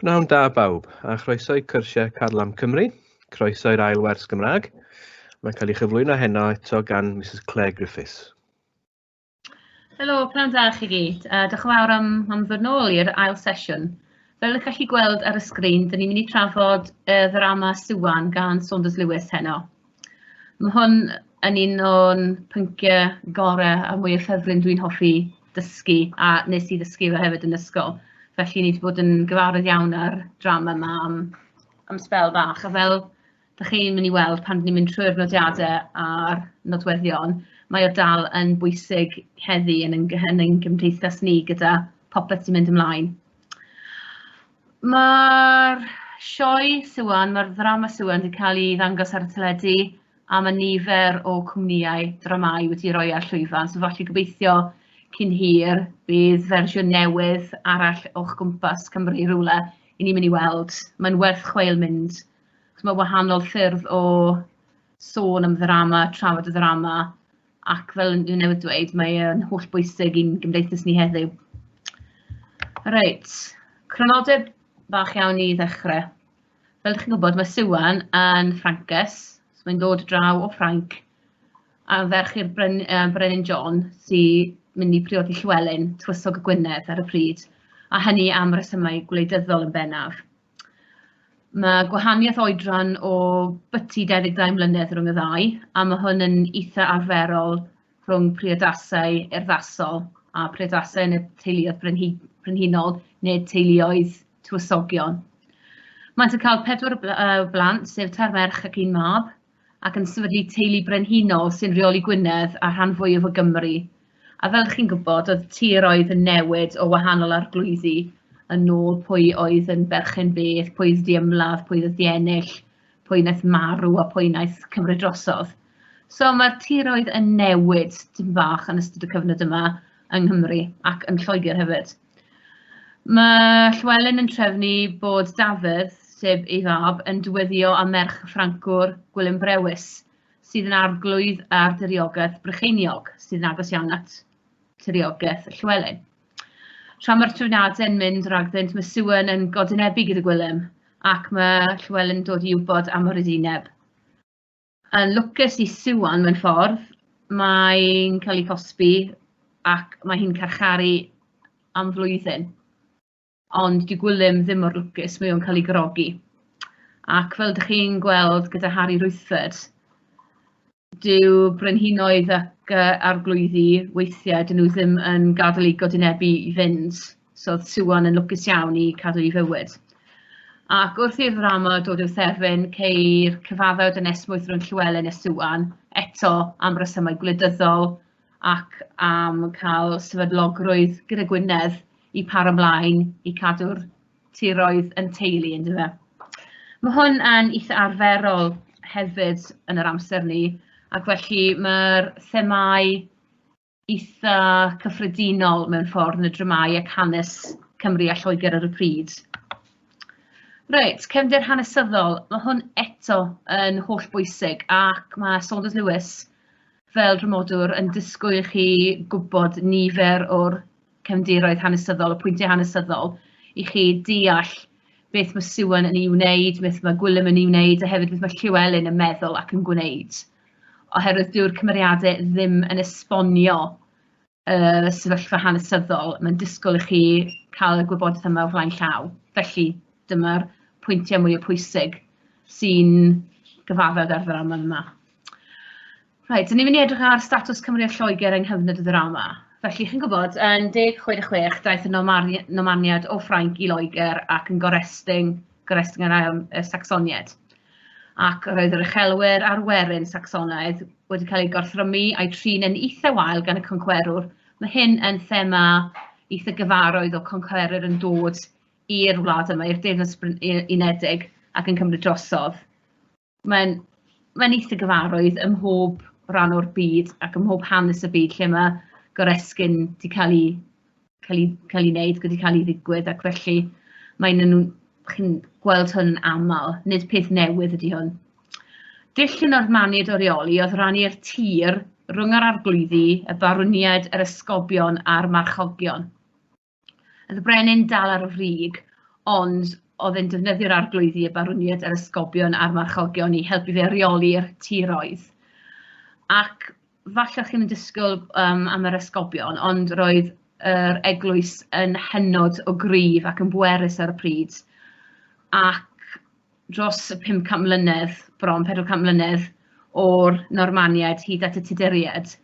Pnawn da bawb, a chroeso i cyrsiau Carlam Cymru, croeso i'r ail wers Gymraeg. Mae'n cael ei chyflwyno heno eto gan Mrs Claire Griffiths. Helo, pnawn da chi gyd. Diolch yn fawr am ddod nôl i'r ail sesiwn. Fel ydych chi'n gweld ar y sgrin, dyn ni'n mynd i trafod y ddrama Sesiwn gan Saunders Lewis heno. Mae hwn yn un o'n pynciau gorau a mwy o ffefryn dwi'n hoffi dysgu, a nes i ddysgu fe hefyd yn ysgol. Felly ni wedi bod yn gyfarwydd iawn ar drama yma am sbel bach. A fel ydych chi'n mynd i weld pan ni'n mynd trwy'r nodiadau a'r nodweddion, mae o dal yn bwysig heddi yn ein gymdeithas ni gyda popeth sy'n mynd ymlaen. Mae'r sioe Sesiwn, mae'r ddrama Sesiwn wedi cael ei ddangos ar y teledu a mae nifer o cwmnïau dramâu wedi rhoi ar llwyfan. So falle gobeithio cyn hir bydd fersiwn newydd arall o'ch gwmpas Cymru rhywle i ni'n mynd i weld. Mae'n werth chweil mynd. Mae wahanol ffyrdd o sôn am ddrama, trafod y ddrama, ac fel dwi'n newydd dweud, mae'n holl bwysig i'n gymdeithas ni heddiw. Reit, cronodeb bach iawn i ddechrau. Fel ydych chi'n gwybod, mae Sesiwn yn Ffrancus, so mae'n dod draw o Ffrainc, a ferch i'r Brenin John sy'n mynd i priodi Llywelyn, Tywysog y Gwynedd ar y pryd, a hynny am resymau gwleidyddol yn bennaf. Mae gwahaniaeth oedran o byty 22 mlynedd rhwng y ddau, a mae hwn yn eitha arferol rhwng priodasau urddasol a priodasau yn y teuluoedd brenhinol neu teuluoedd tywysogion. Maent yn cael 4 blant, sef 3 merch ac 1 mab, ac yn sefydlu teulu brenhinol sy'n reoli Gwynedd a rhan fwyaf o Gymru. A fel chi'n gwybod, oedd tiroedd yn newid o wahanol arglwyddi yn ôl pwy oedd yn berchen beth, pwy oedd di ymladd, pwy oedd di ennill, pwy wnaeth marw a pwy wnaeth cymryd drosodd. So mae'r tiroedd yn newid dim bach yn ystod y cyfnod yma yng Nghymru ac yn Lloegr hefyd. Mae Llywelyn yn trefnu bod Dafydd, sef ei fab, yn diweddio a merch Ffrancwr Gwilym Brewis, sydd yn arglwydd ar diriogaeth Brycheiniog, sydd yn agos iawn at diriogaeth Llywelyn. Tra mae'r trefniadau yn mynd ragddynt, mae Sesiwn yn godynebbu gyda Gwilym, ac mae Llywelyn yn dod i wybod am yr ydyneb. Yn lwcus i Sesiwn mewn ffordd, mae'n cael ei cosbi ac mae hi'n carcharu am flwyddyn. Ond di Gwilym ddim o'r lwcus, mae o'n cael ei grogi. Ac fel ydych chi'n gweld gyda Harry Rwythford, dyw brenhinoedd ac arglwyddi weithiau dyn nhw ddim yn gadael ei godynebbu i fynd, so oedd Sesiwn yn lwcus iawn i cadw ei fywyd. Ac wrth i'r ddrama dod i'w therfyn, ceir cyfaddawd yn esmwyth rhwng Llywelyn a Sesiwn, eto am resymau gwleidyddol ac am cael sefydlogrwydd gyda Gwynedd i par ymlaen i cadw'r tiroedd yn teulu ynddo fe. Mae hwn yn eitha arferol hefyd yn yr amser ni, ac felly mae'r themau eitha cyffredinol mewn ffordd yn y dramâu ac hanes Cymru a Lloegr ar y pryd. Reit, cefndir hanesyddol, mae hwn eto yn holl bwysig ac mae Saunders Lewis fel dramodwr yn disgwyl chi gwybod nifer o'r cefndiroedd hanesyddol, y pwyntiau hanesyddol, i chi deall beth mae Sesiwn yn ei wneud, beth mae Gwilym yn ei wneud, a hefyd beth mae Llywelyn yn meddwl ac yn gwneud. Oherwydd dyw'r cymeriadau ddim yn esbonio sefyllfa hanesyddol, mae'n disgwyl i chi cael y gwybodaeth yma o flaen llaw. Felly, dyma'r pwyntiau mwy o pwysig sy'n gyfaddawd ar ddrama yma. Reit, ni'n mynd i edrych ar statws Cymru a Lloegr yng nghyfnod y ddrama. Felly, chi'n gwybod, yn 1066 daeth y nomaniad o Ffrainc i Loegr ac yn gorestyn y Sacsoniaid. Ac roedd yr uchelwyr a'r werin Sacsonaidd wedi cael ei gorthrymu a'i trin yn eitha wael gan y concwerwr. Mae hyn yn thema eitha gyfarwydd o concwerwr yn dod i'r wlad yma, i'r Deyrnas Unedig ac yn cymryd drosodd. Mae'n eitha gyfarwydd ym mhob rhan o'r byd ac ym mhob hanes y byd lle mae goresgyn wedi cael ei wneud, wedi cael ei ddigwydd, ac felly chi'n gweld hwn yn aml, nid peth newydd ydy hwn. Dull yn ormaniad o reoli oedd rannu'r tir rhwng yr arglwyddi, y barwniaid, yr esgobion a'r marchogion. Oedd y brenin dal ar y frig, ond oedd yn defnyddio'r arglwyddi y barwniad yr ysgobion a'r marchogion i helpu fe reoli'r tiroedd. Ac falle chi'n disgwyl am yr ysgobion, ond roedd yr eglwys yn hynod o gryf ac yn bwerus ar y pryd. Ac dros y 500 mlynedd, bron 400 mlynedd o'r Normaniaid hyd at y Tuduriaid,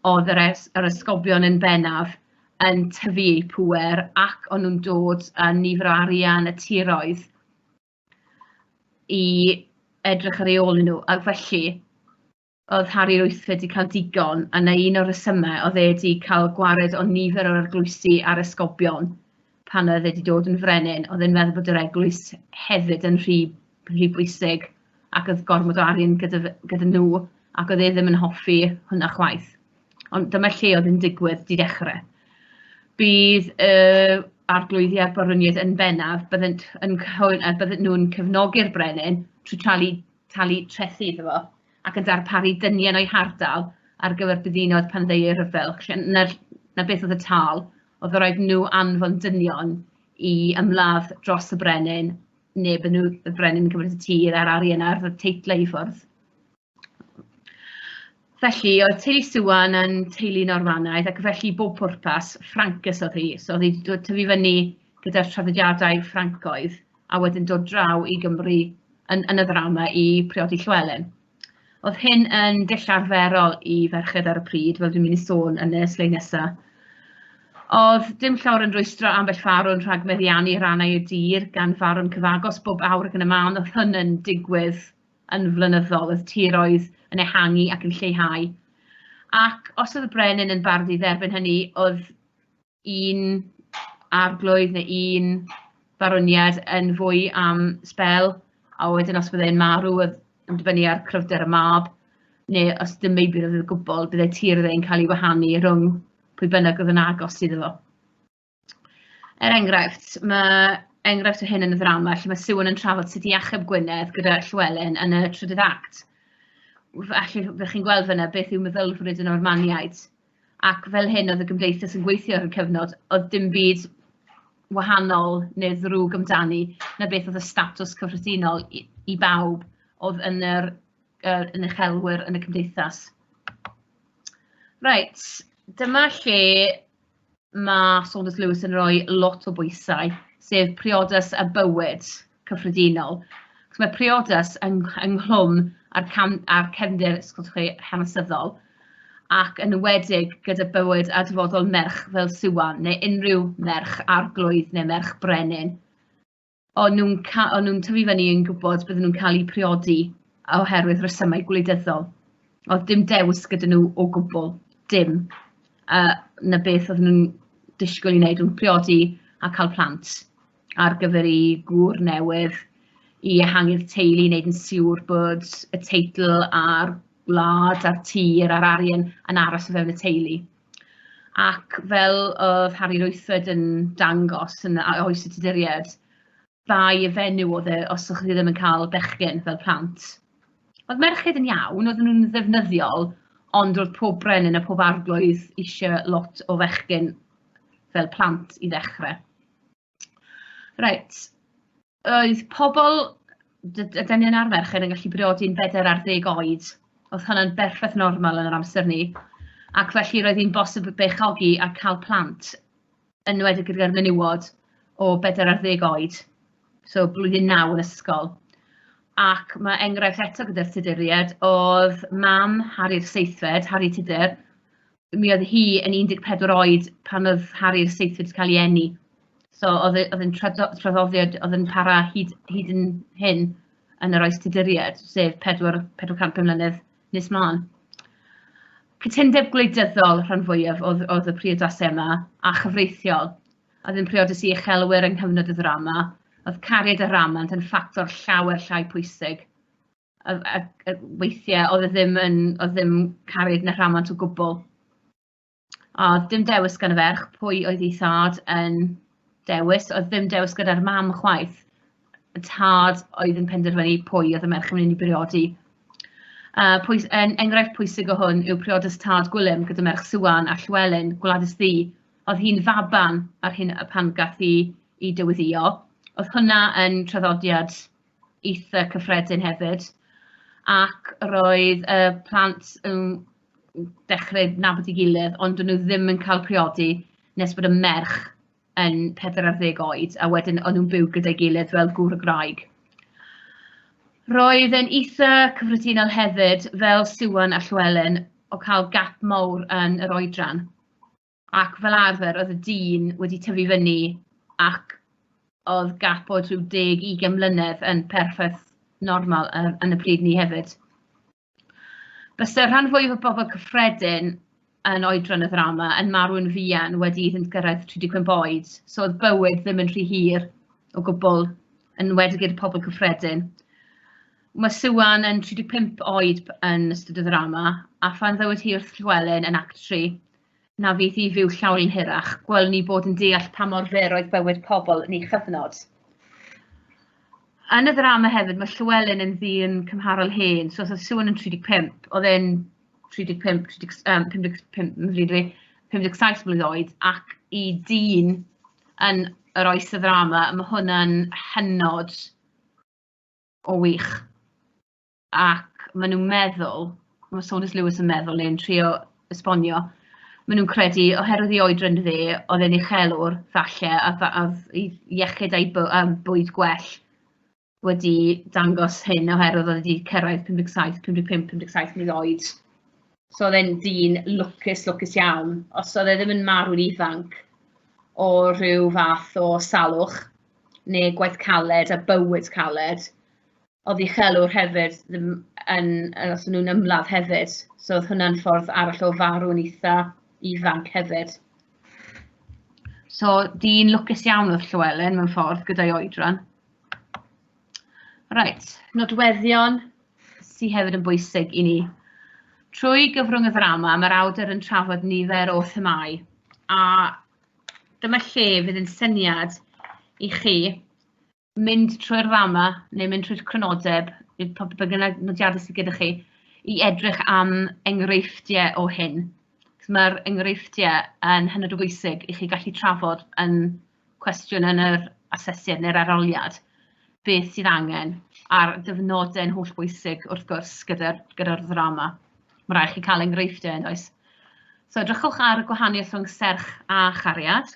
oedd yr ysgobion yn bennaf yn tyfu eu pŵer ac o'n nhw'n dod â nifer o arian y tiroedd i edrych ar ei ôl nhw. Ac felly, oedd Harri'r Wythfed wedi cael digon, a na un o'r resymau oedd wedi cael gwared o nifer o'r eglwysi a'r esgobion pan oedd wedi dod yn frenin. Oedd e'n meddwl bod yr eglwys hefyd yn rhy bwysig ac oedd gormod o arian gyda nhw ac oedd e ddim yn hoffi hwnna chwaith. Ond dyma lle oedd yn digwydd di dechrau. Bydd arglwyddi a'r barwniad yn bennaf, bydden nhw'n cefnogi'r brenin trwy talu trethu iddo fo, ac yn darparu dynion o'i hardal ar gyfer byddinodd pan ddeu yr rhyfel. Na beth oedd y tal, oedd rhaid nhw anfon dynion i ymladd dros y brenin, neu bod y brenin yn cymryd y tir a'r arian a'r teitlau i ffwrdd. Felly, oedd teulu Sŵan yn teulu Normanaidd, ac felly bob pwrpas Ffrancus oedd hi. So oedd hi dod tyfu fyny gyda'r traddodiadau Ffrancoedd, a wedyn dod draw i Gymru yn y ddrama i priodi Llywelyn. Oedd hyn yn dull arferol i ferched ar y pryd, fel dwi'n mynd i sôn yn y sleid nesaf. Oedd dim llawer yn rwystro ambell farwn rhag meddiannu rannau y dir gan farwn cyfagos bob awr ac yn y man. Oedd hyn yn digwydd yn flynyddol, oedd tiroedd yn ehangu ac yn lleihau. Ac os oedd y brenin yn bardu dderbyn hynny, oedd un arglwydd neu un barwniad yn fwy am sbel, a wedyn os byddai'n marw oedd yn dibynnu ar cryfder y mab, neu os dim meibyd oedd y gwbl, byddai tir yn cael ei wahanu rhwng pwy bynnag oedd yn agos iddo fo. Enghraifft, mae enghraifft o hyn yn y ddrama, lle mae Sŵan yn trafod sut i achub Gwynedd gyda Llywelyn yn y trydydd act. Felly, byddwch chi'n gweld fyna beth yw meddylfryd y Normaniaid. Ac fel hyn oedd y gymdeithas yn gweithio ar y cyfnod, oedd dim byd wahanol neu ddrwg amdani na beth oedd y statws cyffredinol i bawb oedd yn y chelwyr yn y cymdeithas. Reit, dyma lle mae Saunders Lewis yn rhoi lot o bwysau, sef priodas y bywyd cyffredinol. Mae priodas ynghlwm ar cefndir hanesyddol ac yn enwedig gyda bywyd a dyfodol merch fel Sŵan neu unrhyw merch arglwydd neu merch brenin. O'n nhw'n tyfu fyny yn gwybod bydden nhw'n cael eu priodi oherwydd resymau gwleidyddol. Oedd dim dewis gyda nhw o gwbl, dim. Na beth oedd nhw'n disgwyl i wneud, nhw'n priodi a cael plant ar gyfer i gŵr newydd, i ehangu'r teulu, wneud yn siŵr bod y teitl a'r gwlad, a'r tir, a'r arian yn aros o fewn y teulu. Ac fel oedd Harri'r Wythfed yn dangos yn oes y Tuduriaid, bai y fenyw oedd os ydych chi ddim yn cael bechgyn fel plant. Oedd merched yn iawn, oedd nhw'n ddefnyddiol, ond oedd pob brenin a pob arglwydd eisiau lot o fechgyn fel plant i ddechrau. Reit, oedd pobl, y dynion a'r merched yn gallu briodi'n 4 ar 10 oed. Oedd hwnna'n berffaith normal yn yr amser ni, ac felly roedd hi'n bosib beichogi a cael plant yn enwedig gyda'r menywod o 4 ar 10 oed, so blwyddyn 9 yn ysgol. Ac mae enghraifft eto gyda'r Tuduriaid, oedd mam Harri'r Seithfed, Harri Tudur, mi oedd hi yn 14 oed pan oedd Harri'r Seithfed cael ei eni. So oedd yn traddodiad, oedd yn para hyd yn hyn yn yr oes Tuduriaid, sef 400 mlynedd nes mlaen. Cytundeb gwleidyddol rhan fwyaf oedd y priodasau yma a chyfreithiol. Oedd yn priodas i uchelwyr yng nghyfnod y ddrama, oedd cariad y ramant yn ffactor llawer llai pwysig. Weithiau oedd ddim cariad y ramant o gwbl. Oedd dim dewis gan y ferch pwy oedd ei thad yn dewis, oedd ddim dewis gyda'r mam chwaith. Y tad oedd yn penderfynu pwy oedd y merch yn mynd i briodi. Enghraifft pwysig o hwn yw priodas tad Gwilym gyda merch Sŵan a Llywelyn, gwladys ddi. Oedd hi'n faban ar hyn pan gath i dyweddio, Oedd hwnna yn traddodiad eitha cyffredin hefyd, ac roedd y plant yn dechrau nabod ei gilydd, ond dyn nhw ddim yn cael priodi nes bod y merch yn 40 oed, a wedyn o'n nhw'n byw gyda'i gilydd fel gŵr a graig. Roedd yn eitha cyffredinol hefyd fel Sesiwn a Llywelyn o cael gap mawr yn yr oedran, ac fel arfer oedd y dyn wedi tyfu fyny ac oedd gap o rhyw 10-20 mlynedd yn perffaith normal yn y pryd ni hefyd. Bysa'r rhan fwyaf o bobl cyffredin yn oedran y ddrama yn marw yn fuan wedi iddynt gyrraedd 35 oed, so oedd bywyd ddim yn rhy hir o gwbl, yn enwedig i'r pobl cyffredin. Mae Sesiwn yn 35 oed yn ystod y ddrama, a phan ddywyd hi wrth Llywelyn yn act 3, na fydd hi fyw llawer yn hirach, gweld ni bod yn deall pa mor fyr oedd bywyd pobl yn ei chyfnod. Yn y ddrama hefyd, mae Llywelyn yn ddyn cymharol hen, so oedd Sesiwn yn 35, oedd e'n 57 mlynedd oed, ac i dyn yn yr oes y ddrama, mae hwnna'n hynod o wych. Ac maen nhw'n meddwl, mae Saunders Lewis yn meddwl, neu'n trio esbonio, maen nhw'n credu oherwydd i oedran fe, oedd e'n uchelwr falle, a iechyd a'i bwyd gwell wedi dangos hyn oherwydd oedd wedi cyrraedd 57 mlynedd oed. So oedd e'n dyn lwcus iawn, os oedd e ddim yn marw'n ifanc o rhyw fath o salwch neu gwaith caled a bywyd caled, oedd uchelwr hefyd ddim os nhw'n ymladd hefyd, so oedd hwnna'n ffordd arall o farw'n eitha ifanc hefyd. So dyn lwcus iawn oedd Llywelyn mewn ffordd gyda'i oedran. Reit, nodweddion sydd hefyd yn bwysig i ni. Trwy gyfrwng y ddrama, mae'r awdur yn trafod nifer o themau, a dyma lle fydd yn syniad i chi mynd trwy'r ddrama neu mynd trwy'r cronodeb, bydd nodiadau sydd gyda chi, i edrych am enghreifftiau o hyn. Mae'r enghreifftiau yn hynod o bwysig i chi gallu trafod yn cwestiwn yn yr asesiad neu'r aroliad beth sydd angen a'r dyfnodau'n holl bwysig wrth gwrs gyda'r ddrama. Mae rhaid chi cael enghreifftiau yn oes. So edrychwch ar y gwahaniaeth rhwng serch a chariad,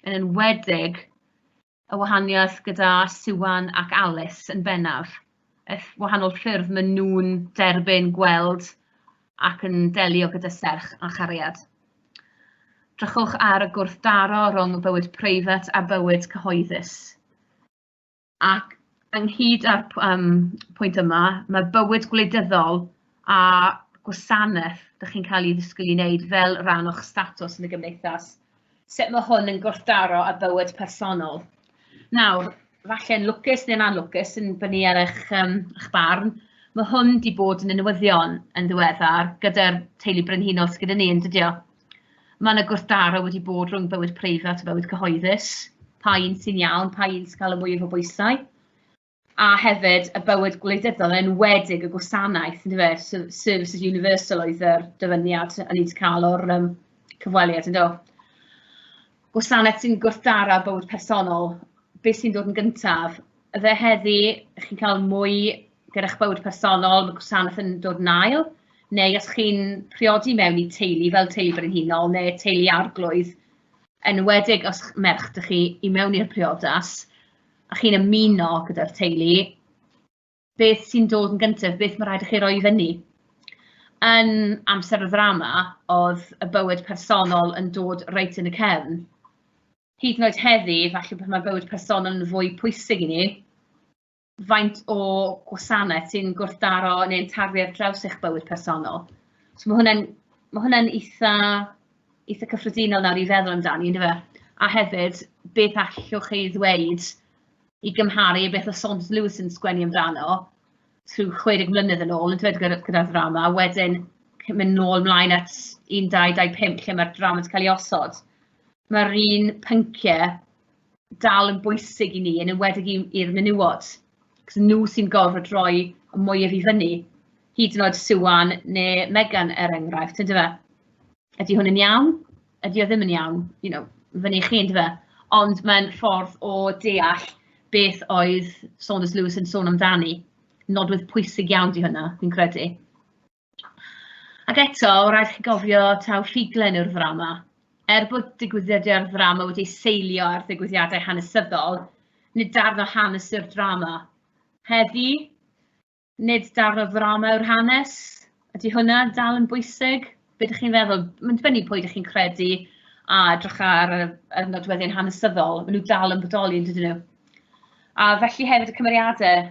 yn enwedig y wahaniaeth gyda Sesiwn ac Alice yn bennaf, wahanol ffyrdd maen nhw'n derbyn, gweld ac yn delio gyda serch a chariad. Drychwch ar y gwrthdaro rhwng bywyd preifat a bywyd cyhoeddus. Ac ynghyd â'r pwynt yma, mae bywyd gwleidyddol a gwasanaeth ydych chi'n cael ei ddisgwyl i wneud fel rhan o'ch statws yn y gymdeithas. Sut mae hwn yn gwrthdaro a bywyd personol. Nawr, falle'n lwcus neu'n anlwcus yn bynnu ar eich barn, mae hwn wedi bod yn newyddion yn ddiweddar gyda'r teulu brenhinol sydd gyda ni yn dydio. Mae yna gwrthdaro wedi bod rhwng bywyd preifat a bywyd cyhoeddus, pa un sy'n iawn, pa un sy'n cael y mwyaf o bwysau, a hefyd y bywyd gwleidyddol yn enwedig y gwasanaeth, Services Universal oedd yr dyfyniad a ni wedi cael o'r cyfweliad, ynddo. Gwasanaeth sy'n gwrthdaro bywyd personol, beth sy'n dod yn gyntaf, yfe heddi chi'n cael mwy gyda'ch bywyd personol, mae gwasanaeth yn dod yn ail, neu os chi'n priodi mewn i teulu fel teulu brenhinol neu teulu arglwydd, enwedig os merch ydych chi i mewn i'r priodas, a chi'n ymuno gyda'r teulu, beth sy'n dod yn gyntaf, beth mae rhaid i chi roi fyny. Yn amser y ddrama, oedd y bywyd personol yn dod reit yn y cefn. Hyd yn oed heddi, falle bod mae bywyd personol yn fwy pwysig i ni, faint o gwasanaeth sy'n gwrthdaro neu'n tarfu ar draws eich bywyd personol. So mae hwnna'n eitha cyffredinol nawr i feddwl amdani, ynddo fe? A hefyd, beth allwch chi ddweud i gymharu beth o Saunders Lewis yn sgwennu amdano trwy 60 mlynedd yn ôl, yn dweud gyda'r ddrama, a wedyn mynd nôl mlaen at 1225 lle mae'r drama wedi cael ei osod. Mae'r un pynciau dal yn bwysig i ni, yn enwedig i'r menywod, cos nhw sy'n gorfod rhoi y mwyaf i fyny, hyd yn oed Sesiwn neu Megan enghraifft, ynddo fe? Ydy hwn yn iawn? Ydy o ddim yn iawn? Fyny chi, ynddo fe? Ond mae'n ffordd o deall beth oedd Saunders Lewis yn sôn amdani. Nodwedd pwysig iawn di hynna, fi'n credu. Ac eto, rhaid chi gofio taw ffuglen yw'r ddrama. Bod digwyddiadau'r ddrama wedi seilio ar ddigwyddiadau hanesyddol, nid darn o hanes yw'r drama. Heddi, nid darn o ddrama yw'r hanes. Ydy hwnna dal yn bwysig? Be ydych chi'n feddwl? Mae'n dibynnu pwy ydych chi'n credu a edrych ar y nodweddion hanesyddol. Maen nhw dal yn bodoli, yn dydyn nhw. A felly hefyd y cymeriadau.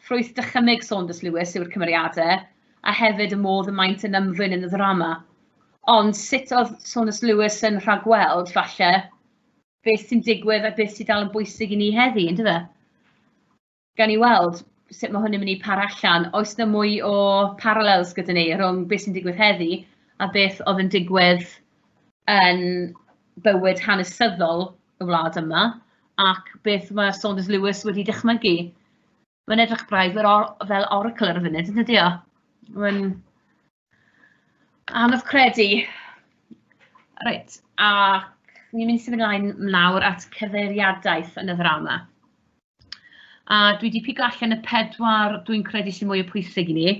Ffrwyth dychymyg Saunders Lewis yw'r cymeriadau, a hefyd y modd y maint yn ymddwyn yn y ddrama. Ond sut oedd Saunders Lewis yn rhagweld, falle, beth sy'n digwydd a beth sy'n dal yn bwysig i ni heddi, ynddo fe? Gan i weld sut mae hwn yn mynd i par allan. Oes na mwy o parallels gyda ni rhwng beth sy'n digwydd heddi a beth oedd yn digwydd yn bywyd hanesyddol y wlad yma, ac beth mae Saunders Lewis wedi dychmygu. Mae'n edrych braidd fel oracle ar y funud, yn dydi o? Mae'n anodd credu. Reit, ac ni'n mynd i symud mlawr at cyfeiriadaeth yn y ddrama. A dwi wedi pigo allan y 4 dwi'n credu sy'n mwy o pwysig i ni,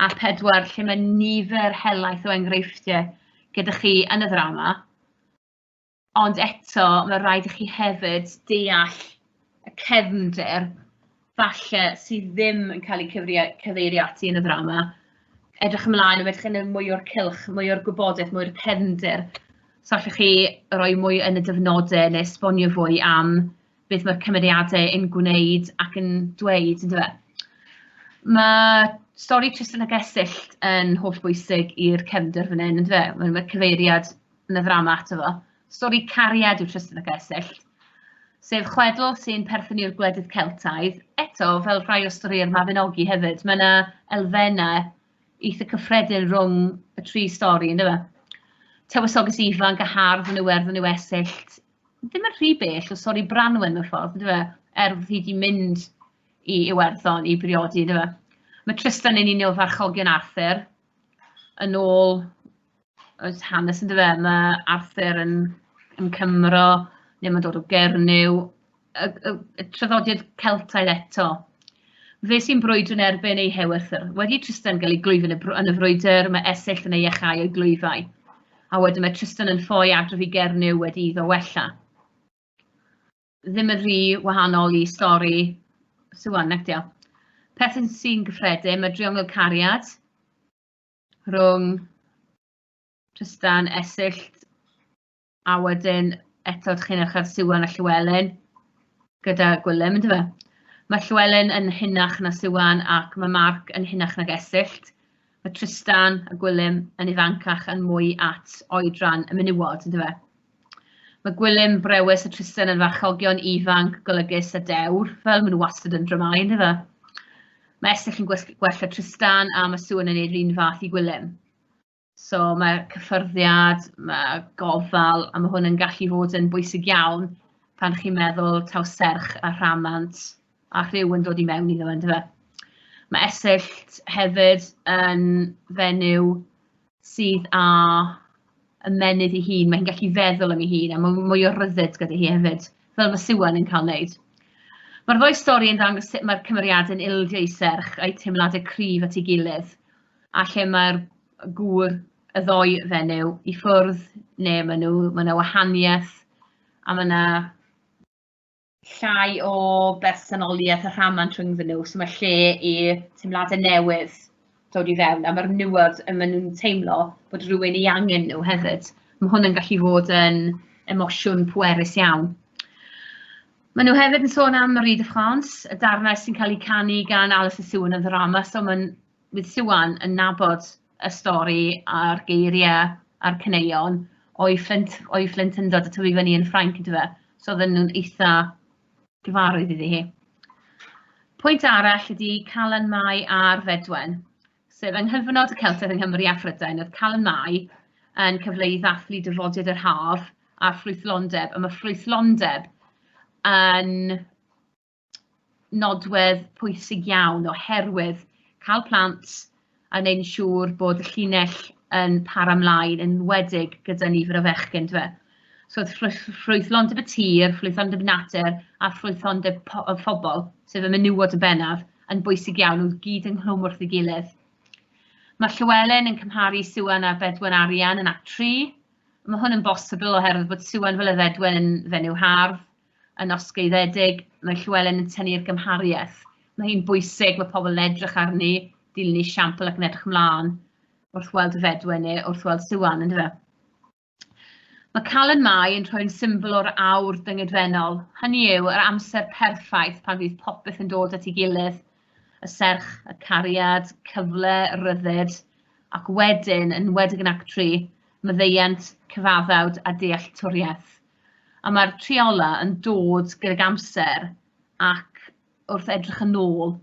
a 4 lle mae nifer helaeth o enghreifftiau gyda chi yn y ddrama. Ond eto, mae rhaid i chi hefyd deall y cefndir falle sydd ddim yn cael ei cyfeirio ati yn y ddrama. Edrych ymlaen am edrych yn mwy o'r cylch, mwy o'r gwybodaeth, mwy o'r cefndir. So allwch chi roi mwy yn y dyfnodau neu esbonio fwy am beth mae'r cymeriadau yn gwneud ac yn dweud, ynddo fe. Mae stori Tristan ac Esyllt yn hollbwysig i'r cefndir fan hyn, ynddo fe. Mae cyfeiriad yn y ddrama ato fo. Stori cariad yw Tristan ac Esyllt, sef chwedl sy'n perthyn i'r gwledydd Celtaidd. Eto, fel rhai o stori'r Mabinogi hefyd, mae yna elfennau eitha cyffredin rhwng y 3 stori, ynddo fe. Tywysoges ifanc a hardd yn Iwerddon yw Esyllt. Ddim yn rhy bell o stori Branwen mewn ffordd, ynddo fe, fi wedi mynd i Iwerddon i briodi, ynddo fe. Mae Tristan yn un o farchogion Arthur, yn ôl hanes, ynddo fe. Mae Arthur yn Cymro, neu mae'n dod o Gernyw, y traddodiad Celtaidd eto. Fe sy'n brwydro yn erbyn ei hewythr. Wedi Tristan gael ei glwyf yn y frwydr, mae Esyllt yn ei iachau o'i glwyfau. A wedyn mae Tristan yn ffoi adrodd i Gernyw wedi iddo wella. Ddim yn rhy wahanol i stori Sesiwn, nag dio. Peth sy'n gyffredin, mae driongl cariad rhwng Tristan, Esyllt, a wedyn eto chi'n edrych ar Sesiwn a Llywelyn gyda Gwilym, ynddo fe. Mae Llywelyn yn hynach na Sesiwn ac mae Marc yn hynach nag Esyllt. Mae Tristan a Gwilym yn ifancach yn mwy at oedran y menywod, ynddo fe. Mae Gwilym brewis a Tristan yn farchogion ifanc, golygus a dewr, fel maen nhw wastad yn dramau, ynddo fe. Mae Esyllt yn gwella Tristan a mae Sesiwn yn neud un fath i Gwilym. So mae cyffyrddiad, mae gofal, a mae hwn yn gallu fod yn bwysig iawn pan chi'n meddwl taw serch a rhamant a rhyw yn dod i mewn iddo, ynddo fe. Mae Esyllt hefyd yn fenyw sydd â ymenydd ei hun, mae hi'n gallu feddwl am ei hun, a mae mwy o ryddid gyda hi hefyd, fel mae Sesiwn yn cael wneud. Mae'r ddwy stori yn dangos sut mae'r cymeriad yn ildio i serch a'i teimladau cryf at ei gilydd, a lle mae'r gŵr y ddwy fenyw i ffwrdd, neu mae yna wahaniaeth, a mae yna llai o bersonoliaeth a rhamant rhyngddyn nhw, so mae lle i teimladau newydd dod i fewn, a mae'r menywod yn maen nhw'n teimlo bod rhywun i angen nhw hefyd. Mae hwn yn gallu fod yn emosiwn pwerus iawn. Maen nhw hefyd yn sôn am Marie de France, y darnau sy'n cael ei canu gan Alice a Sesiwn yn ddrama, so bydd Sesiwn yn nabod y stori a'r geiriau a'r caneuon o'i Flint yn dod a tyfu fyny yn Ffrainc, ynddo fe. So oedden nhw'n eitha gyfarwydd iddi hi. Pwynt arall ydy Calan Mai a'r Fedwen. Sef yng nghyfnod y Celtaidd yng Nghymru a Phrydain, oedd Calan Mai yn cyfleu i ddathlu dyfodiad yr haf a'r ffrwythlondeb, a mae ffrwythlondeb yn nodwedd pwysig iawn oherwydd cael plant a wneud yn siŵr bod y llinell yn para ymlaen yn wedig gyda nifer o fechgyn. So ffrwythlondeb y tir, ffrwythlondeb natur a ffrwythlondeb phobl, sef y menywod y bennaf, yn bwysig iawn, nhw gyd yn nghlwm wrth ei gilydd. Mae Llywelyn yn cymharu Siwan a Bedwen Arian yn act 3. Mae hwn yn bosibl oherwydd bod Siwan fel y Ddedwen yn fenyw hardd, yn osgeiddedig, mae Llywelyn yn tynnu'r gymhariaeth. Mae hi'n bwysig, mae pobl yn edrych arni, dilyn ni siampl ac yn edrych ymlaen wrth weld y Fedwen neu wrth weld Siwan, ynddo fe. Mae Calen Mai yn rhoi'n symbol o'r awr dyngedfennol. Hynny yw, yr amser perffaith pan fydd popeth yn dod at ei gilydd, y serch, y cariad, cyfle, y ryddid, ac wedyn, yn wedig yn act 3, maddeuant, cyfaddawd a dealltwriaeth. A mae'r triola yn dod gydag amser ac wrth edrych yn ôl,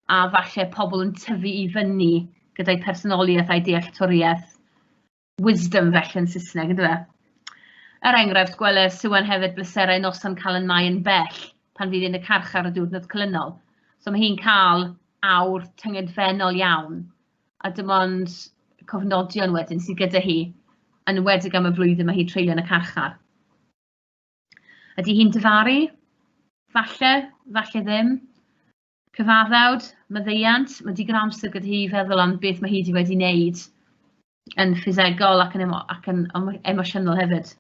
a falle pobl yn tyfu i fyny gyda'i personoliaeth a'i dealltwriaeth. Wisdom felly yn Saesneg, ynddo fe? Enghraifft, gwelais Siwan hefyd bleserau noson Calen Mai yn bell pan fydd yn y carchar y diwrnod colynol. So mae hi'n cael awr tyngedfennol iawn, a dim ond cofnodion wedyn sydd gyda hi yn wedig am y flwyddyn mae hi treulio yn y carchar. Ydy hi'n difaru? Falle, falle ddim. Cyfaddawd, maddeuant, mae digon amser gyda hi feddwl am beth mae hi wedi wneud yn ffisegol ac yn emosiynol hefyd.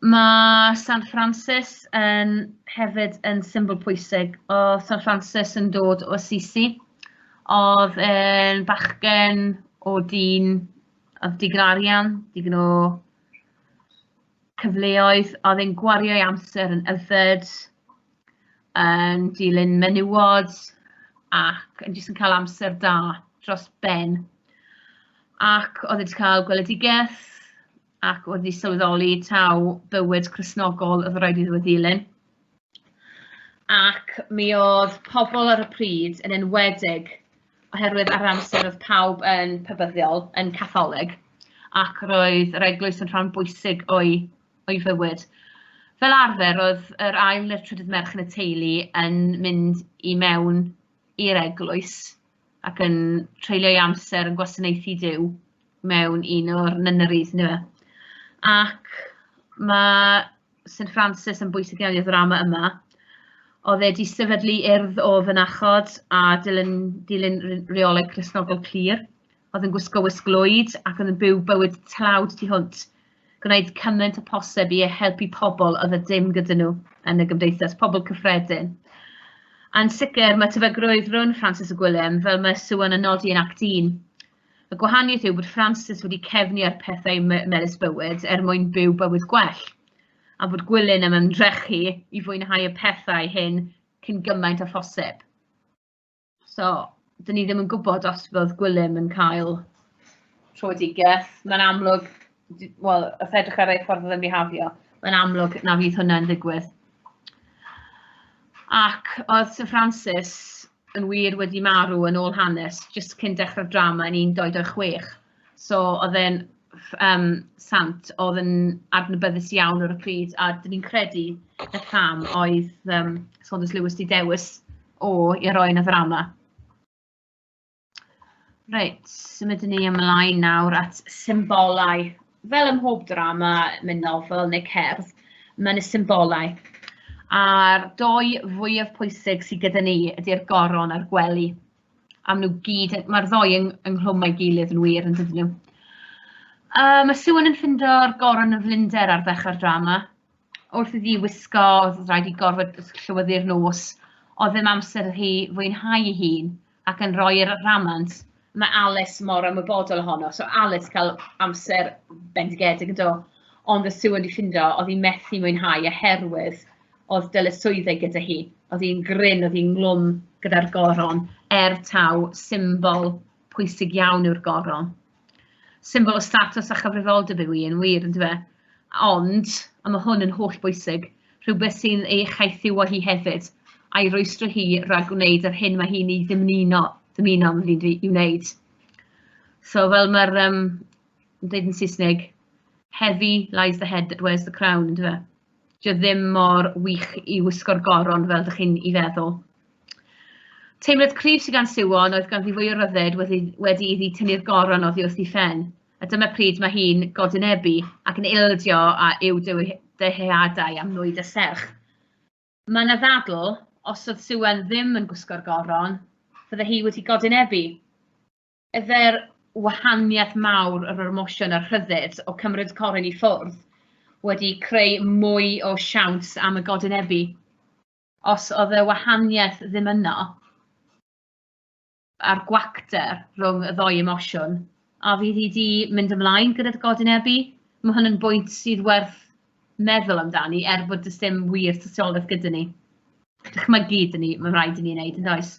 Mae San Francis hefyd yn symbol pwysig. O San Francis yn dod o Assisi. Oedd yn bachgen o dyn, oedd digon arian, digon o cyfleoedd, oedd e'n gwario ei amser yn yfed, yn dilyn menywod, ac yn jyst yn cael amser da dros ben. Ac oedd wedi cael gweledigaeth, ac oedd wedi sylweddoli taw bywyd Cristnogol oedd rhaid iddo ddilyn. Ac mi oedd pobl ar y pryd yn enwedig oherwydd ar amser oedd pawb yn pybyddiol, yn Catholig, ac roedd yr eglwys yn rhan bwysig o'i fywyd. Fel arfer, oedd yr ail neu'r trydydd merch yn y teulu yn mynd i mewn i'r eglwys ac yn treulio ei amser yn gwasanaethu Duw mewn un o'r nunneries, ynddo fe. Ac mae St Francis yn bwysig iawn i'r ddrama yma. Oedd wedi sefydlu urdd o fynachod a dilyn reolau Cristnogol clir. Oedd yn gwisgo wisglwyd ac oedd yn byw bywyd tlawd tu hwnt. Gwneud cymaint o posib i helpu pobl oedd y dim gyda nhw yn y gymdeithas, pobl cyffredin. Yn sicr, mae tebygrwydd rhwng Francis a Gwilym fel mae Siwan yn nodi yn act 1. Y gwahaniaeth yw bod Francis wedi cefnu ar pethau melys bywyd mwyn byw bywyd gwell, a bod Gwilym yn ymdrechu i fwynhau y pethau hyn cyn gymaint o phosib. So, dyn ni ddim yn gwybod os fydd Gwilym yn cael troedigaeth. Mae'n amlwg, wel, wrth edrych ar ei ffordd yn bihafio, mae'n amlwg na fydd hwnna yn ddigwydd. Ac oedd Sir Francis yn wir wedi marw yn ôl hanes, jyst cyn dechrau'r drama yn 1226. So oedd e'n sant, oedd yn adnabyddus iawn o'r pryd, a dyn ni'n credu y pham oedd Saunders Lewis di dewis i roi yn y ddrama. Reit, symud ni ymlaen nawr at symbolau. Fel ym mhob drama, mynd nofel neu cerdd, mae'n y symbolau. A'r doi fwyaf pwysig sydd gyda ni ydy'r goron a'r gwely. Mae'r ddoi ynghlwm ei gilydd yn wir yn dydyn nhw. Mae Siwan yn ffindo'r goron yn flinder ar ddechrau'r drama. Wrth iddi wisgo, oedd rhaid i gorfod llywyddu'r nos, oedd ddim amser hi fwynhau ei hun ac yn rhoi'r ramant. Mae Alice mor ymwybodol ohono, so Alice cael amser bendigedig yn do. Ond y Siwan wedi ffindo, oedd hi'n methu mwynhau oherwydd oedd dyletswyddau gyda hi. Oedd hi'n gryn, oedd hi'n glwm gyda'r goron, taw symbol pwysig iawn yw'r goron. Symbol o status a chyfrifoldeb yw hi yn wir, ynddo fe? Ond, a mae hwn yn holl bwysig, rhywbeth sy'n ei chaethu o hi hefyd, a'i rwystro hi rhag wneud yr hyn mae hi'n ei dymuno i'w wneud. So fel mae'r dweud yn Saesneg, heavy lies the head that wears the crown, ynddo fe? Dio ddim mor wych i wisgo'r goron fel ydych chi'n ei feddwl. Teimlad cryf sydd gan Siwan oedd gan fi fwy o ryddid wedi iddi tynnu'r goron oddi wrth ei phen, A dyma pryd mae hi'n godinebu ac yn ildio a i'w dyheadau am nwyd y serch. Mae yna ddadl, os oedd Siwan ddim yn gwisgo'r goron, fydde hi wedi godinebu. Yfe'r wahaniaeth mawr yr emosiwn a'r rhyddid o cymryd coron i ffwrdd wedi creu mwy o siawns am y godinebu. Os oedd y wahaniaeth ddim yno, a'r gwacter rhwng y ddoi emosiwn, a fydd hi wedi mynd ymlaen gyda'r godinebu, mae hwn yn bwynt sydd werth meddwl amdani, bod does dim wir tystiolaeth gyda ni. Dychmygu gyda ni, mae'n rhaid i ni wneud yn does.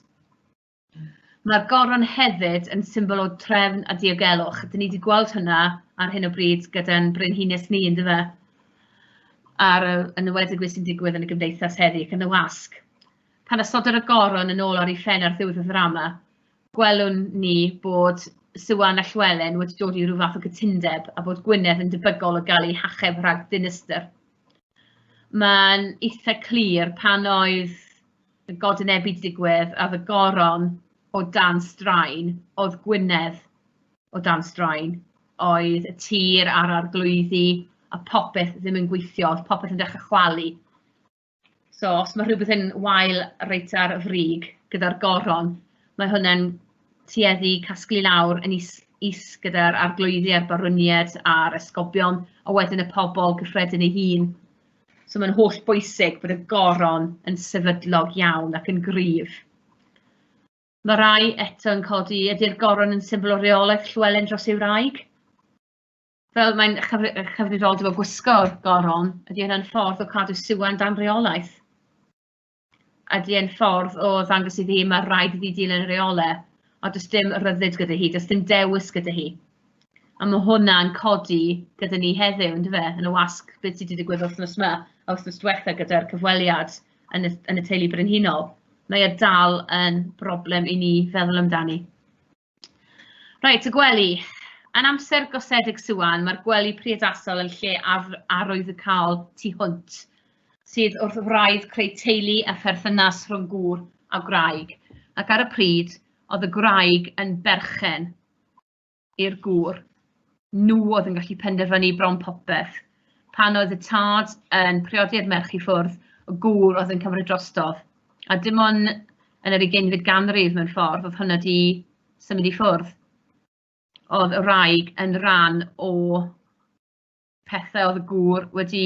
Mae'r goron hefyd yn symbol o trefn a diogelwch. Dyn ni wedi gweld hwnna ar hyn o bryd gyda'n brenhines ni, ynddo fe? Yn ywedig beth sy'n digwydd yn y gymdeithas heddi ac yn y wasg. Pan ysodir y goron yn ôl ar ei phen ar ddiwedd y ddrama, gwelwn ni bod Siwan a Llywelyn wedi dod i ryw fath o gytundeb a bod Gwynedd yn debygol o gael ei hachub rhag dinistyr. Mae'n eitha clir pan oedd y godinebu digwydd a y goron o dan straen, oedd Gwynedd o dan straen, oedd y tir a'r arglwyddi a popeth ddim yn gweithio, oedd popeth yn dechrau chwalu. So os mae rhywbeth yn wael reit ar y frig gyda'r goron, mae hwnna'n tueddu casglu lawr yn is gyda'r arglwyddi a'r barwniad a'r esgobion, a wedyn y pobl gyffredin ei hun. So mae'n holl bwysig bod y goron yn sefydlog iawn ac yn gryf. Mae rai eto yn codi, ydy'r goron yn symbol o reolaeth Llywelyn dros ei wraig? Fel mae'n chyfrifoldeb o gwisgo'r goron, ydy hynna'n ffordd o cadw Siwan dan reolaeth? Ydy e'n ffordd o ddangos iddi mae rhaid iddi dilyn y reolau, a does dim ryddid gyda hi, does dim dewis gyda hi. A mae hwnna'n codi gyda ni heddiw, ynddo fe, yn y wasg beth sydd wedi digwydd wythnos yma, a wythnos diwetha gyda'r cyfweliad yn y teulu brenhinol. Mae e dal yn broblem i ni feddwl amdani. Reit, y gwely. Yn amser gosedig Siwan, mae'r gwely priodasol yn lle arwydd y cael tu hwnt, sydd wrth wraidd creu teulu a pherthynas rhwng gŵr a gwraig. Ac ar y pryd, oedd y gwraig yn berchen i'r gŵr. Nhw oedd yn gallu penderfynu bron popeth. Pan oedd y tad yn priodi'r merch i ffwrdd, y gŵr oedd yn cymryd drostodd. A dim ond yn yr 20fed ganrif mewn ffordd, oedd hwnna wedi symud i ffwrdd. Oedd y wraig yn rhan o pethau oedd y gŵr wedi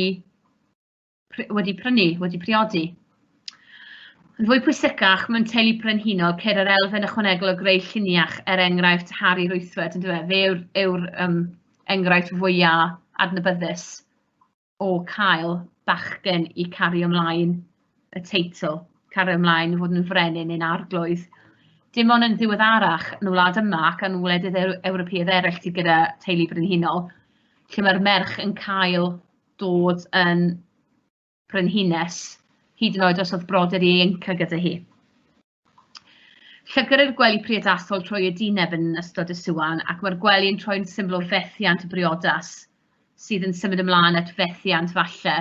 prynu, wedi priodi. Yn fwy pwysicach, mewn teulu brenhinol, ceir yr elfen ychwanegol o greu lluniach enghraifft Harry Rwythwed, yn dweud, fe yw'r enghraifft fwyaf adnabyddus o cael bachgen i cario ymlaen y teitl, cario ymlaen fod yn frenin yn arglwydd. Dim ond yn ddiweddarach yn y wlad yma ac yn wledydd Ewropeaidd eraill sydd gyda teulu brenhinol, lle mae'r merch yn cael dod yn brenhines, hyd yn oed os oedd brodyr i einca gyda hi. Llygr yr gwely priodasol trwy y dyneb yn ystod y Siwan, ac mae'r gwely yn troi'n symbol o fethiant y briodas, sydd yn symud ymlaen at fethiant falle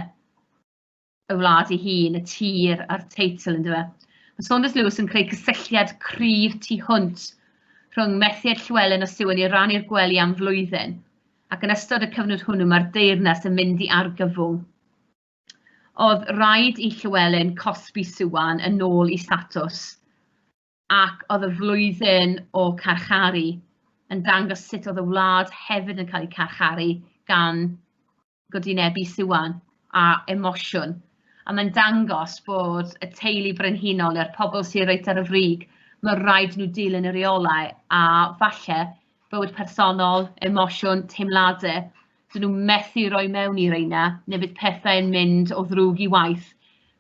y wlad ei hun, y tir a'r teitl yn dweud. Mae Saunders Lewis yn creu cysylltiad cryf tu hwnt rhwng methiad Llywelyn a Siwan i rannu'r gwely am flwyddyn, ac yn ystod y cyfnod hwnnw mae'r deyrnas yn mynd i argyfwng. Oedd rhaid i Llywelyn cosbi Siwan yn ôl i statws, ac oedd y flwyddyn o carcharu yn dangos sut oedd y wlad hefyd yn cael ei carcharu gan godinebu Siwan a emosiwn. A mae'n dangos bod y teulu brenhinol neu'r pobl sy'n reit ar y frig, mae'n rhaid nhw dilyn y reolau a falle bywyd personol, emosiwn, teimladau, dyn nhw methu roi mewn i reina, neu bydd pethau'n mynd o ddrwg i waith,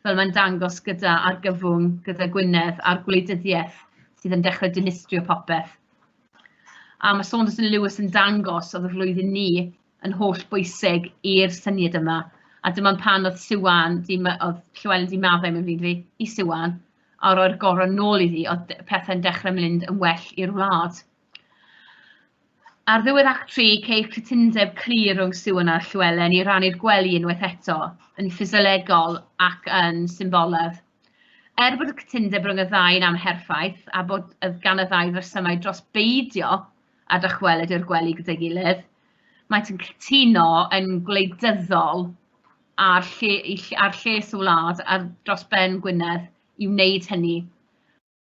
fel mae'n dangos gyda argyfwng, gyda Gwynedd a'r gwleidyddiaeth sydd yn dechrau dinistrio popeth. A mae Saunders Lewis yn dangos oedd y flwyddyn ni yn holl bwysig i'r syniad yma, a dim ond pan oedd Siwan, oedd Llywelyn di maddau mewn fi i Siwan, a roi'r goron nôl iddi, oedd pethau'n dechrau mynd yn well i'r wlad. Ar ddiwedd act 3, ceir cytundeb clir rhwng Siwan a Llywelyn i rannu'r gwely unwaith eto, yn ffisiolegol ac yn symboledd. Bod y cytundeb rhwng y ddau yn amherffaith, a bod gan y ddau resymau dros beidio a dychwelyd i'r gwely gyda'i gilydd, Maent yn cytuno yn gwleidyddol ar lles y wlad a dros ben Gwynedd i wneud hynny.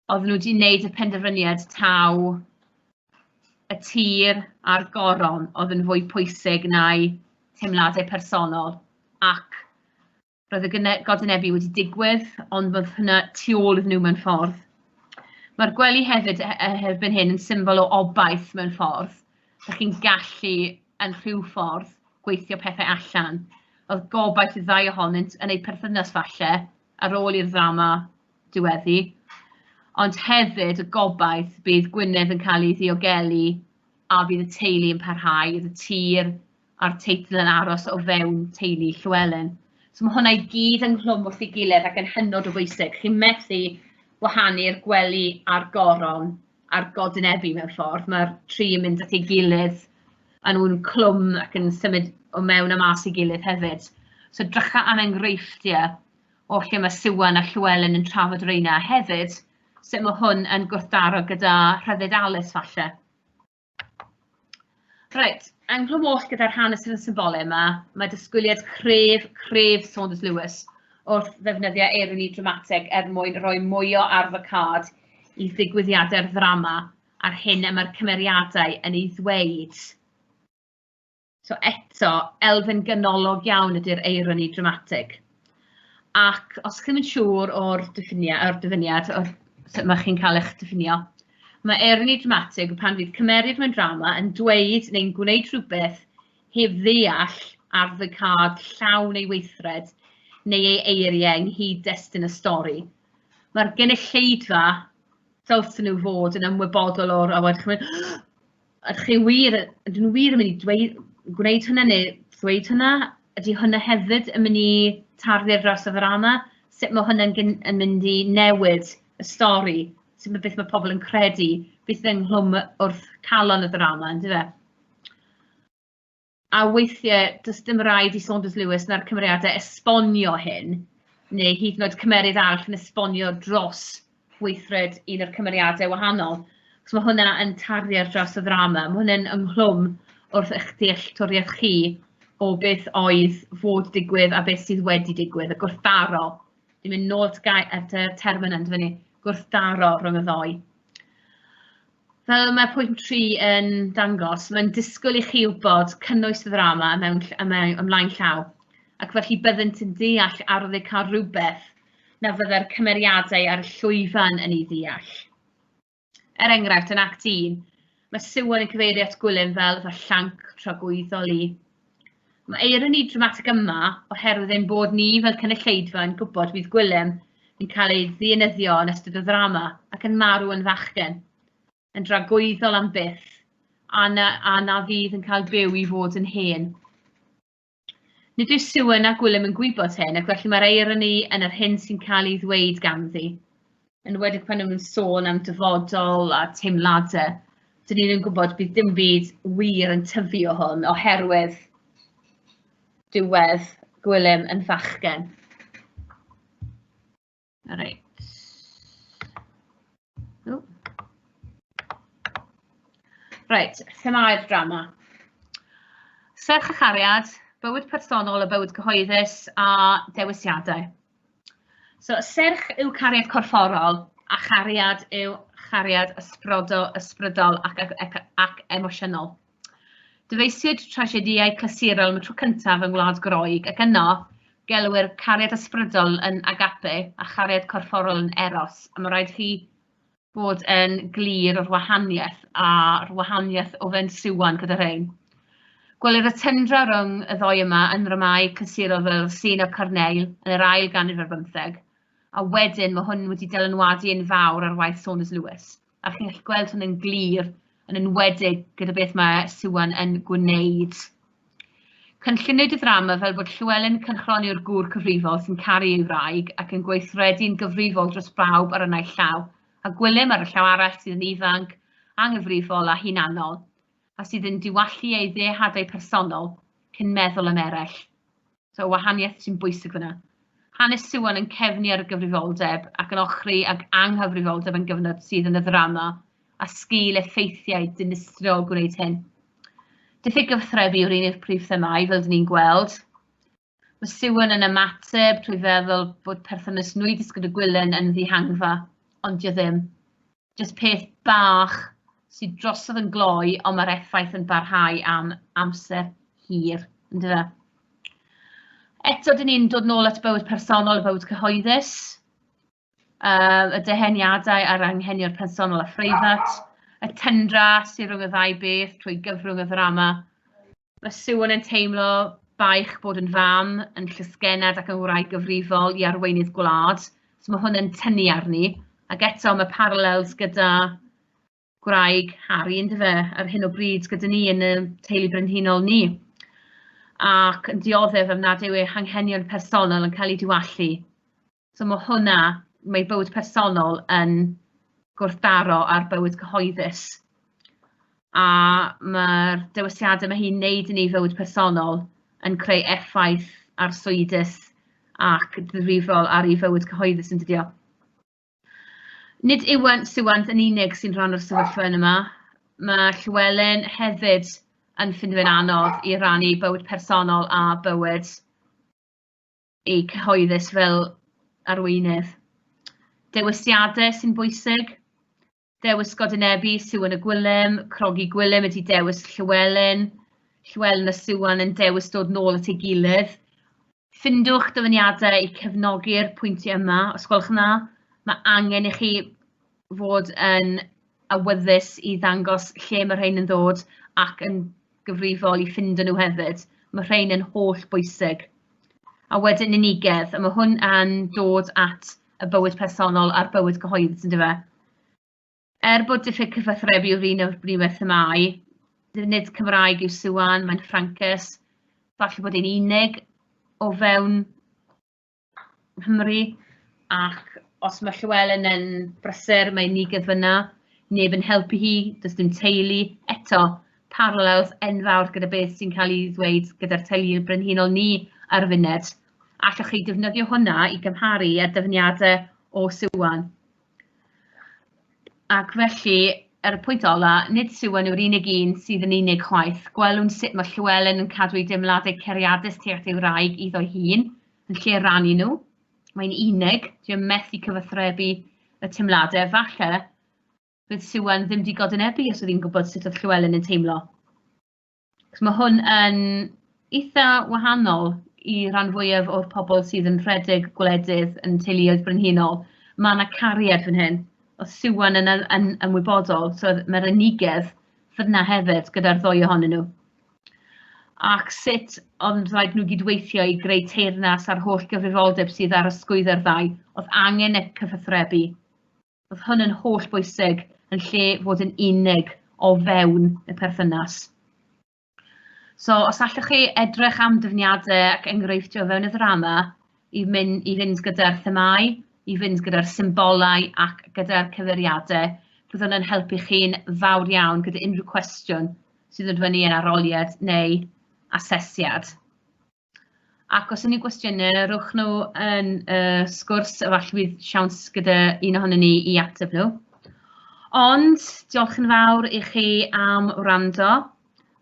Oedden nhw wedi wneud y penderfyniad taw y tir a'r goron oedd yn fwy pwysig na'i teimladau personol, ac roedd y godynebau wedi digwydd, ond bydd hynna tu ôl iddyn nhw mewn ffordd. Mae'r gwely hefyd erbyn hyn yn symbol o obaith mewn ffordd. Dych chi'n gallu yn rhyw ffordd gweithio pethau allan. Oedd gobaith y ddau ohonynt yn ei perthynas falle ar ôl i'r ddrama diweddu, ond hefyd y gobaith bydd Gwynedd yn cael ei ddiogelu a bydd y teulu yn parhau, bydd y tir a'r teitl yn aros o fewn teulu Llywelyn. So mae hwnna i gyd yn clwm wrth ei gilydd ac yn hynod o bwysig. Chi'n methu wahanu'r gwely a'r goron a'r godynebau mewn ffordd. Mae'r tri yn mynd at ei gilydd a nhw'n clwm ac yn symud o mewn a mas ei gilydd hefyd. So drycha am enghreifftiau o lle mae Sesiwn a Llywelyn yn trafod reina hefyd, sut mae hwn yn gwrthdaro gyda Rhyddid Alice falle. Reit, ynghlwm oll gyda'r hanes yn y symbolau yma, mae disgwyliad cref Saunders Lewis wrth ddefnyddio eironi dramatig mwyn rhoi mwy o arfocad i ddigwyddiadau'r ddrama a'r hyn y mae'r cymeriadau yn ei ddweud. So eto, elfen ganolog iawn ydy'r eironi dramatig. Ac os chi'n mynd siŵr o'r dyfyniad, sut mae chi'n cael eich diffinio, mae eironi dramatig pan fydd cymeriad mewn drama yn dweud neu'n gwneud rhywbeth heb ddeall arfocad llawn ei weithred neu ei eiriau ynghyd destun y stori. Mae'r gynulleidfa dylsyn nhw fod yn ymwybodol o'r ydych chi wir yn mynd i gwneud hynna neu ddweud hynna? Ydy hynna hefyd yn mynd i tarddu'r dros y ddrama? Sut mae hynna'n mynd i newid y stori? Sut mae beth mae pobl yn credu, beth ynghlwm wrth calon y ddrama, ynddo fe? A weithiau, does dim rhaid i Saunders Lewis na'r cymeriadau esbonio hyn, neu hyd yn oed cymeriad arall yn esbonio dros weithred un o'r cymeriadau wahanol. Cos mae hwnna yn tarddu dros y ddrama. Mae hwnna'n ynghlwm wrth eich dealltwriaeth chi o beth oedd fod digwydd a beth sydd wedi digwydd, a gwrthdaro. Dwi'n mynd nôl at y term yna, dyfynu, gwrthdaro rhwng y ddoi. Fel mae pwynt 3 yn dangos, mae'n disgwyl i chi wybod cynnwys y ddrama ymlaen llaw, ac felly byddent yn deall arwydd cael rhywbeth na fydda'r cymeriadau a'r llwyfan yn ei ddeall. Enghraifft, yn act 1, mae Sesiwn yn cyfeirio at Gwilym fel llanc tragwyddol i. Mae eironi dramatig yma oherwydd ein bod ni fel cynulleidfa yn gwybod bydd Gwilym yn cael ei ddienyddio yn ystod y ddrama ac yn marw yn fachgen, yn dragwyddol am byth, a na fydd yn cael byw i fod yn hen. Nid yw Sesiwn a Gwilym yn gwybod hyn, ac felly mae'r eironi yn yr hyn sy'n cael ei ddweud ganddi. Yn wedi pan nhw'n sôn am dyfodol a teimladau, dyn ni'n gwybod bydd dim byd wir yn tyfu o hwn oherwydd diwedd Gwilym yn fachgen. Reit. Reit, themau'r drama. Serch a chariad, bywyd personol a bywyd cyhoeddus a dewisiadau. So, serch yw cariad corfforol a chariad yw chariad ysbrydol ac emosiynol. Dyfeisiwyd tragediau clasurol am y tro cyntaf yng Ngwlad Groeg ac yno gelwir cariad ysbrydol yn agape a chariad corfforol yn eros, a mae rhaid chi bod yn glir o'r wahaniaeth a'r wahaniaeth o fewn Sesiwn gyda rhain. Gwelir y tendra rhwng y ddoi yma yn dramâu clasurol fel Sîn o Carneil yn yr ail ganrif ar 15, a wedyn mae hwn wedi dylanwadu yn fawr ar waith Saunders Lewis, a chi'n gallu gweld hwn yn glir yn enwedig gyda beth mae Sesiwn yn gwneud. Cynlluniwyd y ddrama fel bod Llywelyn yn cynchronio'r gŵr cyfrifol sy'n caru ei wraig ac yn gweithredu'n gyfrifol dros bawb ar y naill llaw, a Gwilym ar y llaw arall sydd yn ifanc, anghyfrifol a hunanol, a sydd yn diwallu ei ddehadau personol cyn meddwl am eraill. So, wahaniaeth sy'n bwysig fyna. Hanes Sesiwn yn cefnu ar y gyfrifoldeb ac yn ochri ag anghyfrifoldeb yn gyfnod sydd yn y ddrama, a sgil effeithiau dinistriol gwneud hyn. Diffyg gyfathrebu yw'r unig prif themau fel dyn ni'n gweld. Mae Sesiwn yn ymateb trwy feddwl bod perthynas nwydus gyda Gwilym yn ddihangfa, ond dio ddim. Jyst peth bach sydd drosodd yn gloi, ond mae'r effaith yn barhau am amser hir. Eto, dyn ni'n dod nôl at bywyd personol a bywyd cyhoeddus. Y deheniadau ar anghenion personol a phreifat. Y tyndra sydd rhwng y ddau beth trwy gyfrwng y ddrama. Mae Sesiwn yn teimlo baich bod yn fam, yn llysgenad ac yn wraig gyfrifol i arweinydd gwlad. So mae hwn yn tynnu arni. Ac eto mae parallels gyda gwraig Harry ar hyn o bryd gyda ni yn y teulu brenhinol ni. Ac yn dioddef am nad yw ei anghenion personol yn cael ei diwallu. So mae hwnna, mae bywyd personol yn gwrthdaro ar bywyd cyhoeddus. A mae'r dewisiadau mae hi'n neud yn ei fywyd personol yn creu effaith arswydus ac ddifrifol ar ei fywyd cyhoeddus yn dydio. Nid yw Sesiwn yn unig sy'n rhan o'r sefyllfa yma. Mae Llywelyn hefyd yn ffindio'n anodd i rannu bywyd personol a bywyd ei cyhoeddus fel arweinydd. Dewisiadau sy'n bwysig. Dewis godynebbu Sesiwn y Gwilym, crogi Gwilym ydy dewis Llywelyn. Llywelyn a Sesiwn yn dewis dod nôl at ei gilydd. Ffindwch dyfyniadau i cefnogi'r pwyntiau yma, os gwelwch yna. Mae angen i chi fod yn awyddus i ddangos lle mae rhain yn ddod ac yn gyfrifol i ffindo nhw hefyd. Mae rhain yn holl bwysig. A wedyn unigedd, a mae hwn yn dod at y bywyd personol a'r bywyd cyhoeddus yn dyfa. Bod diffyg cyfathrebu yw'r un o'r brifau themau, nid Cymraeg yw Sesiwn, mae'n Ffrancus, falle bod e'n unig o fewn Nghymru, ac os mae Llywelyn yn brysur, mae'n unigedd fyna, neb yn helpu hi, does dim teulu, eto, parallels enfawr gyda beth sy'n cael ei ddweud gyda'r teulu brenhinol ni ar y funud. Allwch chi defnyddio hwnna i gymharu â dyfyniadau o Sesiwn. Ac felly, y pwynt ola, nid Sesiwn yw'r unig un sydd yn unig chwaith. Gwelwn sut mae Llywelyn yn cadw ei deimladau ceriadus tuag ei wraig iddo hun, yn lle rannu nhw. Mae'n unig, dwi'n methu cyfathrebu y teimladau, falle bydd Sesiwn ddim wedi godynebbu os oedd hi'n gwybod sut oedd Llywelyn yn teimlo. Mae hwn yn eitha wahanol i ran fwyaf o'r pobl sydd yn rhedeg gwledydd yn teuluoedd brenhinol. Mae yna cariad fan hyn. Oedd Sesiwn yn ymwybodol, so mae'r unigedd fyna hefyd gyda'r ddwy ohonyn nhw. Ac sut ond rhaid nhw gydweithio i greu teyrnas a'r holl gyfrifoldeb sydd ar ysgwydd ddau, oedd angen y cyfathrebu. Oedd hwn yn holl bwysig yn lle fod yn unig o fewn y perthynas. So, os allwch chi edrych am dyfniadau ac enghreifftiau o fewn y ddrama i fynd gyda'r themau, i fynd gyda'r symbolau ac gyda'r cyfeiriadau, bydd hwn yn helpu chi'n fawr iawn gyda unrhyw cwestiwn sydd yn fyny yn aroliad neu asesiad. Ac os yna gwestiynau, rwch nhw yn sgwrs, efallai bydd siawns gyda un ohonyn ni i ateb nhw. Ond, diolch yn fawr i chi am wrando,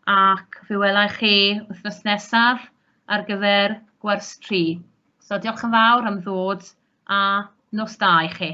ac fe welai chi wythnos nesaf ar gyfer gwers 3. So diolch yn fawr am ddod a nos da i chi.